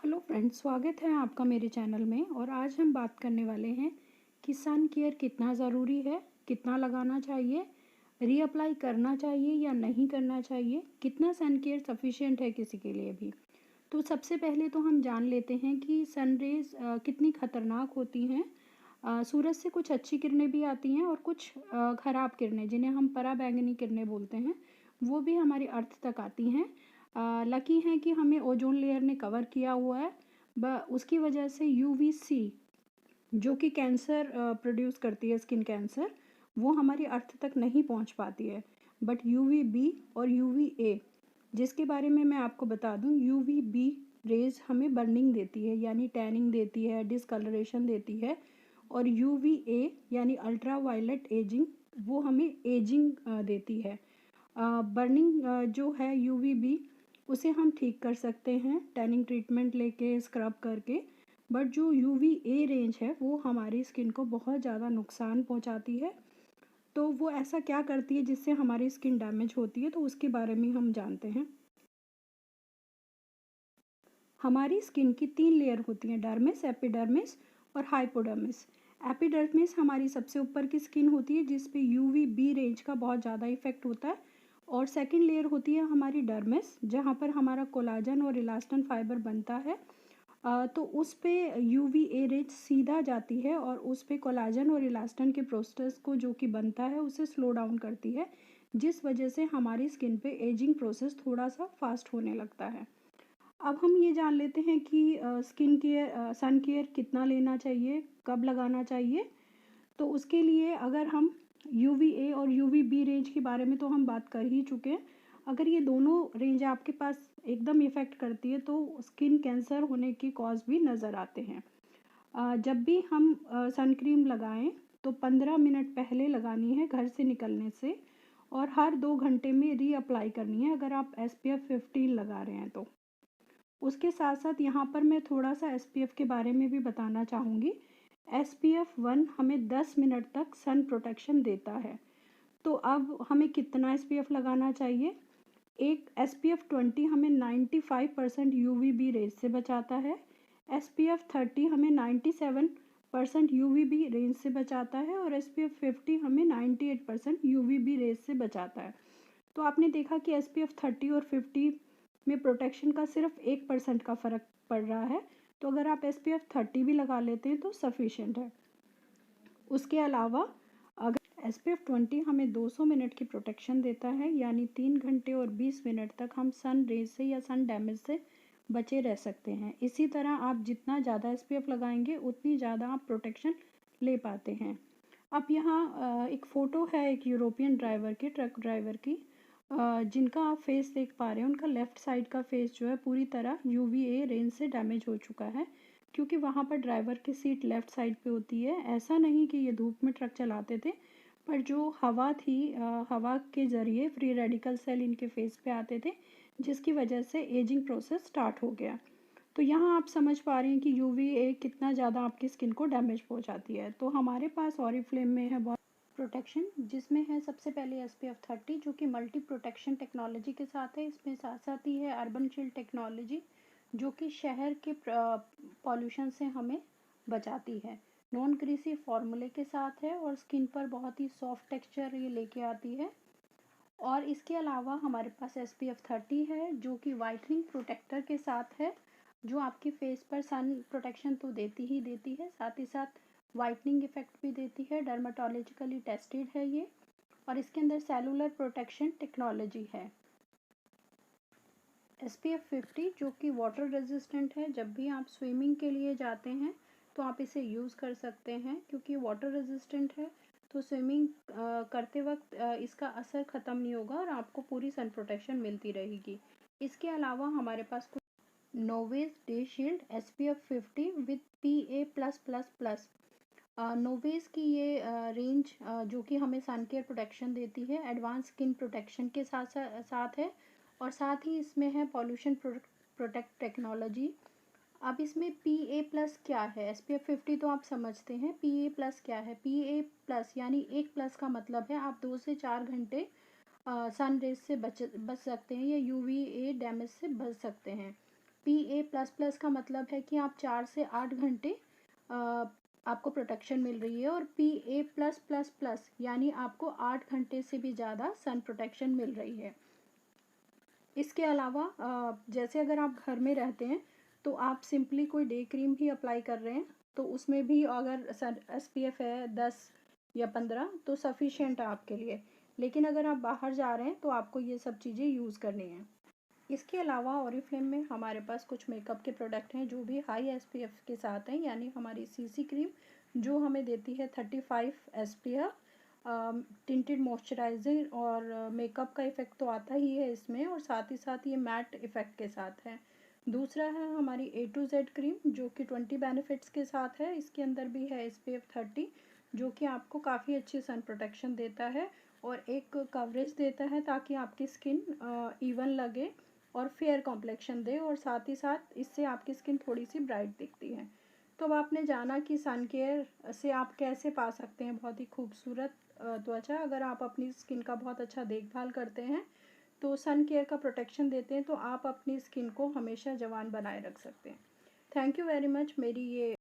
Hello friends, स्वागत है आपका मेरे चैनल में। और आज हम बात करने वाले हैं कि सन केयर कितना ज़रूरी है, कितना लगाना चाहिए, रीअप्लाई करना चाहिए या नहीं करना चाहिए, कितना सन केयर सफिशिएंट है किसी के लिए भी। तो सबसे पहले तो हम जान लेते हैं कि सन रेज़ कितनी ख़तरनाक होती हैं। सूरज से कुछ अच्छी किरणें भी आती हैं और कुछ ख़राब किरणें, जिन्हें हम पराबैंगनी किरणें बोलते हैं, वो भी हमारी अर्थ तक आती हैं। लकी हैं कि हमें ओजोन लेयर ने कवर किया हुआ है। उसकी वजह से यूवीसी, जो कि कैंसर प्रोड्यूस करती है, स्किन कैंसर, वो हमारी अर्थ तक नहीं पहुंच पाती है। बट यूवीबी और यूवीए, जिसके बारे में मैं आपको बता दूं, यूवीबी रेज हमें बर्निंग देती है, यानी टैनिंग देती है, डिसकलरेशन देती है। और यूवीए यानी अल्ट्रा वायलेट एजिंग, वो हमें एजिंग देती है। बर्निंग जो है यूवीबी, उसे हम ठीक कर सकते हैं टैनिंग ट्रीटमेंट लेके, स्क्रब करके। बट जो यूवी ए रेंज है वो हमारी स्किन को बहुत ज़्यादा नुकसान पहुंचाती है। तो वो ऐसा क्या करती है जिससे हमारी स्किन डैमेज होती है, तो उसके बारे में हम जानते हैं। हमारी स्किन की 3 लेयर होती हैं, डर्मिस, एपिडर्मिस और हाइपोडर्मिस। एपिडर्मिस हमारी सबसे ऊपर की स्किन होती है, जिस पे यूवी बी रेंज का बहुत ज़्यादा इफेक्ट होता है। और सेकंड लेयर होती है हमारी डर्मिस, जहाँ पर हमारा कोलाजन और इलास्टिन फाइबर बनता है। तो उस पे यूवी ए रेज सीधा जाती है और उस पे कोलाजन और इलास्टिन के प्रोसेस को, जो कि बनता है, उसे स्लो डाउन करती है, जिस वजह से हमारी स्किन पे एजिंग प्रोसेस थोड़ा सा फास्ट होने लगता है। अब हम ये जान लेते हैं कि स्किन केयर, सन केयर कितना लेना चाहिए, कब लगाना चाहिए। तो उसके लिए अगर हम यूवी ए और यूवी बी रेंज के बारे में तो हम बात कर ही चुके हैं। अगर ये दोनों रेंज आपके पास एकदम इफ़ेक्ट करती है तो स्किन कैंसर होने के कॉज भी नज़र आते हैं। जब भी हम सन क्रीम लगाएं तो 15 मिनट पहले लगानी है घर से निकलने से, और हर 2 घंटे में रीअप्लाई करनी है अगर आप SPF 15 लगा रहे हैं तो। उसके साथ साथ यहाँ पर मैं थोड़ा सा SPF के बारे में भी बताना चाहूँगी। SPF 1 हमें 10 मिनट तक सन प्रोटेक्शन देता है। तो अब हमें कितना SPF लगाना चाहिए? एक SPF 20 हमें 95% UVB रेज से बचाता है। SPF 30 हमें 97% UVB रेंज से बचाता है और SPF 50 हमें 98% UVB रेज से बचाता है। तो आपने देखा कि SPF 30 और 50 में प्रोटेक्शन का सिर्फ 1% का फ़र्क पड़ रहा है। तो अगर आप SPF 30 भी लगा लेते हैं तो सफिशेंट है। उसके अलावा अगर SPF 20 हमें 200 मिनट की प्रोटेक्शन देता है, यानी 3 घंटे और 20 मिनट तक हम सन रेज से या सन डैमेज से बचे रह सकते हैं। इसी तरह आप जितना ज़्यादा SPF लगाएंगे उतनी ज़्यादा आप प्रोटेक्शन ले पाते हैं। अब यहाँ एक फ़ोटो है एक यूरोपियन ड्राइवर की, ट्रक ड्राइवर की, जिनका आप फेस देख पा रहे हैं। उनका लेफ़्ट साइड का फेस जो है पूरी तरह यूवीए रेंज से डैमेज हो चुका है, क्योंकि वहाँ पर ड्राइवर की सीट लेफ़्ट साइड पे होती है। ऐसा नहीं कि ये धूप में ट्रक चलाते थे, पर जो हवा थी, हवा के ज़रिए फ्री रेडिकल सेल इनके फेस पे आते थे, जिसकी वजह से एजिंग प्रोसेस स्टार्ट हो गया। तो यहाँ आप समझ पा रहे हैं कि यूवीए कितना ज़्यादा आपकी स्किन को डैमेज पहुँचाती है। तो हमारे पास ऑरिफ्लेम में है बहुत प्रोटेक्शन, जिसमें है सबसे पहले SPF 30, जो कि मल्टी प्रोटेक्शन टेक्नोलॉजी के साथ है। इसमें साथ साथ ही है अर्बन शील्ड टेक्नोलॉजी, जो कि शहर के पॉल्यूशन से हमें बचाती है। नॉन ग्रीसी फॉर्मूले के साथ है और स्किन पर बहुत ही सॉफ्ट टेक्सचर ये लेके आती है। और इसके अलावा हमारे पास SPF 30 है, जो कि वाइटनिंग प्रोटेक्टर के साथ है, जो आपकी फेस पर सन प्रोटेक्शन तो देती ही देती है, साथ ही साथ वाइटनिंग इफेक्ट भी देती है। डर्माटोलॉजिकली टेस्टेड है ये, और इसके अंदर सेलुलर प्रोटेक्शन टेक्नोलॉजी है। SPF 50 जो कि वाटर रेजिस्टेंट है, जब भी आप स्विमिंग के लिए जाते हैं तो आप इसे यूज़ कर सकते हैं, क्योंकि वाटर रेजिस्टेंट है। तो स्विमिंग करते वक्त इसका असर ख़त्म नहीं होगा और आपको पूरी सन प्रोटेक्शन मिलती रहेगी। इसके अलावा हमारे पास कुछ Novage day shield SPF 50 with PA+++। Novage की ये रेंज जो कि हमें सन केयर प्रोटेक्शन देती है, एडवांस स्किन प्रोटेक्शन के साथ साथ है, और साथ ही इसमें है पॉल्यूशन प्रोटेक्ट टेक्नोलॉजी। अब इसमें PA+ क्या है? SPF 50 तो आप समझते हैं, PA+ क्या है? PA+ यानी 1+ का मतलब है आप 2 से 4 घंटे सन रेज से बच सकते हैं या UVA डैमेज से बच सकते हैं। PA++ का मतलब है कि आप 4 से 8 घंटे आपको प्रोटेक्शन मिल रही है, और PA+++ यानी आपको 8 घंटे से भी ज़्यादा सन प्रोटेक्शन मिल रही है। इसके अलावा जैसे अगर आप घर में रहते हैं तो आप सिंपली कोई डे क्रीम ही अप्लाई कर रहे हैं, तो उसमें भी अगर SPF है 10 या 15 तो सफिशिएंट है आपके लिए। लेकिन अगर आप बाहर जा रहे हैं तो आपको ये सब चीज़ें यूज़ करनी है। इसके अलावा ऑरिफ्लेम में हमारे पास कुछ मेकअप के प्रोडक्ट हैं जो भी हाई SPF के साथ हैं, यानी हमारी CC क्रीम जो हमें देती है 35 SPF, टिंटेड मॉइस्चराइजिंग और मेकअप का इफ़ेक्ट तो आता ही है इसमें, और साथ ही साथ ये मैट इफ़ेक्ट के साथ है। दूसरा है हमारी A to Z क्रीम जो कि 20 बेनिफिट्स के साथ है। इसके अंदर भी है SPF 30 जो कि आपको काफ़ी अच्छी सन प्रोटेक्शन देता है और एक कवरेज देता है ताकि आपकी स्किन इवन लगे और फेयर कॉम्प्लेक्शन दे, और साथ ही साथ इससे आपकी स्किन थोड़ी सी ब्राइट दिखती है। तो अब आपने जाना कि सन केयर से आप कैसे पा सकते हैं बहुत ही खूबसूरत त्वचा। अगर आप अपनी स्किन का बहुत अच्छा देखभाल करते हैं तो सन केयर का प्रोटेक्शन देते हैं तो आप अपनी स्किन को हमेशा जवान बनाए रख सकते हैं। थैंक यू वेरी मच मेरी ये